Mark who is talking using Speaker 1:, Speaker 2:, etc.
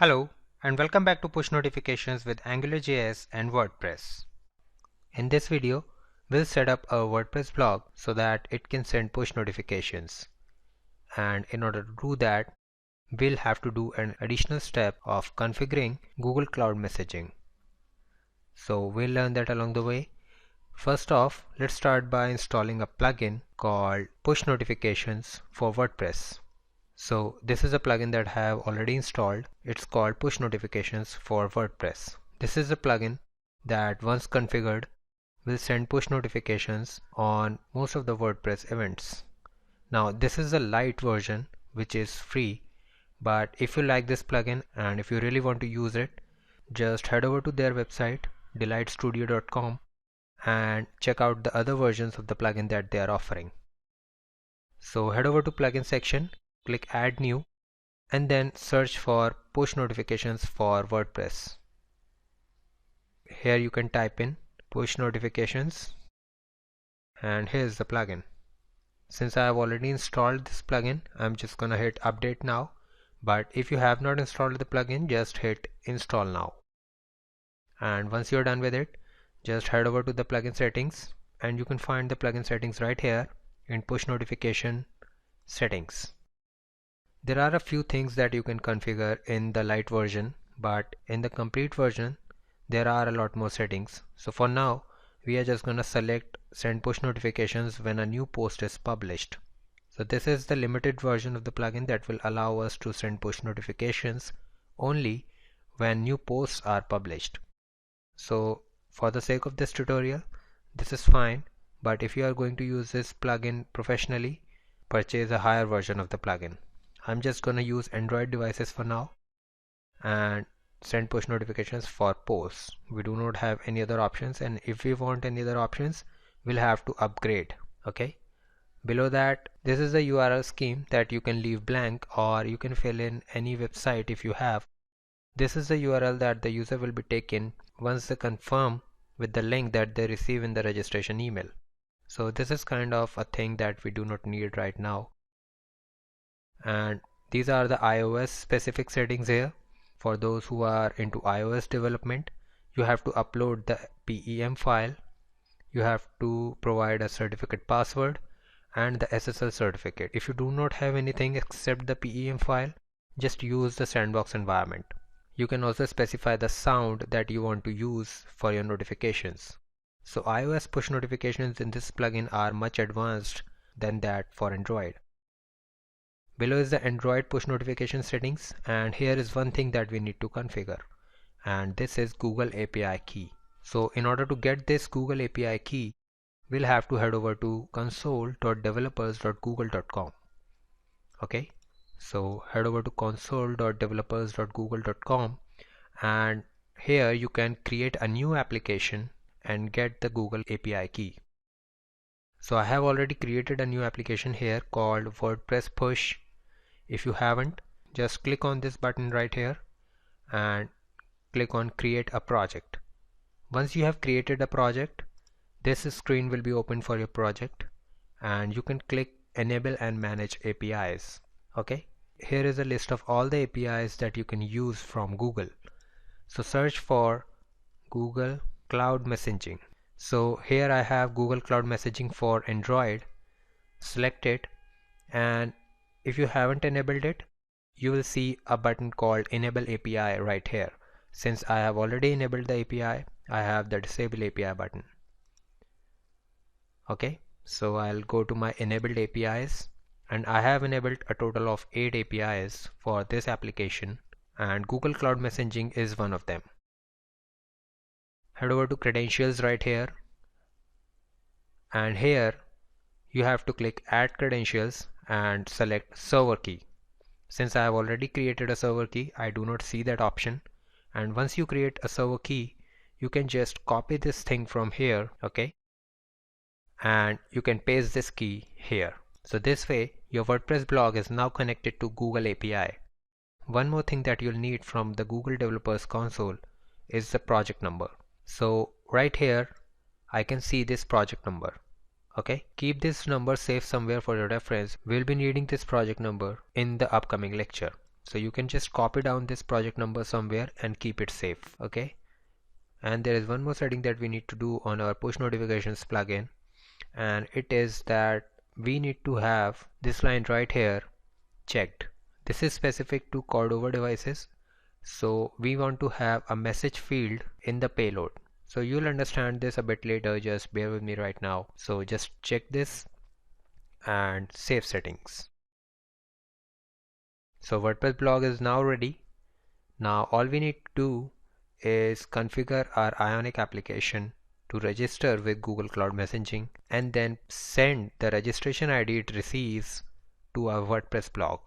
Speaker 1: Hello and welcome back to Push Notifications with AngularJS and WordPress. In this video, we'll set up a WordPress blog so that it can send push notifications. And in order to do that, we'll have to do an additional step of configuring Google Cloud Messaging. So we'll learn that along the way. First off, let's start by installing a plugin called Push Notifications for WordPress. So this is a plugin that I have already installed. It's called Push Notifications for WordPress. This is a plugin that once configured will send push notifications on most of the WordPress events. Now this is a light version which is free, but if you like this plugin and if you really want to use it, just head over to their website delightstudio.com and check out the other versions of the plugin that they are offering. So head over to plugin section, click add new, and then search for push notifications for WordPress. Here you can type in push notifications and here's the plugin. Since I have already installed this plugin, I'm just gonna hit update now, but if you have not installed the plugin, just hit install now. And once you're done with it, just head over to the plugin settings and you can find the plugin settings right here in push notification settings. There are a few things that you can configure in the light version, but in the complete version there are a lot more settings. So for now we are just gonna select send push notifications when a new post is published. So this is the limited version of the plugin that will allow us to send push notifications only when new posts are published. So for the sake of this tutorial, this is fine, but if you are going to use this plugin professionally, purchase a higher version of the plugin. I'm just gonna use Android devices for now and send push notifications for posts. We do not have any other options, and if we want any other options, we'll have to upgrade. Okay. Below that, this is the URL scheme that you can leave blank or you can fill in any website if you have. This is the URL that the user will be taken once they confirm with the link that they receive in the registration email. So this is kind of a thing that we do not need right now. And these are the iOS specific settings here. For those who are into iOS development, you have to upload the PEM file, you have to provide a certificate password and the SSL certificate. If you do not have anything except the PEM file, just use the sandbox environment. You can also specify the sound that you want to use for your notifications. So iOS push notifications in this plugin are much advanced than that for Android. Below is the Android push notification settings, and here is one thing that we need to configure, and this is Google API key. So in order to get this Google API key, we'll have to head over to console.developers.google.com. Okay, so head over to console.developers.google.com, and here you can create a new application and get the Google API key. So I have already created a new application here called WordPress Push. If you haven't, just click on this button right here and click on create a project. Once you have created a project, this screen will be open for your project and you can click enable and manage APIs. Okay, here is a list of all the APIs that you can use from Google. So search for Google Cloud Messaging. So here I have Google Cloud Messaging for Android. Select it, and if you haven't enabled it, you will see a button called Enable API right here. Since I have already enabled the API, I have the Disable API button. Okay, so I'll go to my enabled APIs, and I have enabled a total of 8 APIs for this application, and Google Cloud Messaging is one of them. Head over to credentials right here, and here you have to click add credentials and select server key. Since I have already created a server key, I do not see that option, and once you create a server key, you can just copy this thing from here, okay, and you can paste this key here. So this way your WordPress blog is now connected to Google API. One more thing that you'll need from the Google Developers Console is the project number. So right here I can see this project number. Okay, keep this number safe somewhere for your reference. We'll be needing this project number in the upcoming lecture. So you can just copy down this project number somewhere and keep it safe. Okay. And there is one more setting that we need to do on our push notifications plugin, and it is that we need to have this line right here checked. This is specific to Cordova devices, so we want to have a message field in the payload. So you'll understand this a bit later, just bear with me right now. So just check this and save settings. So WordPress blog is now ready. Now all we need to do is configure our Ionic application to register with Google Cloud Messaging and then send the registration ID it receives to our WordPress blog.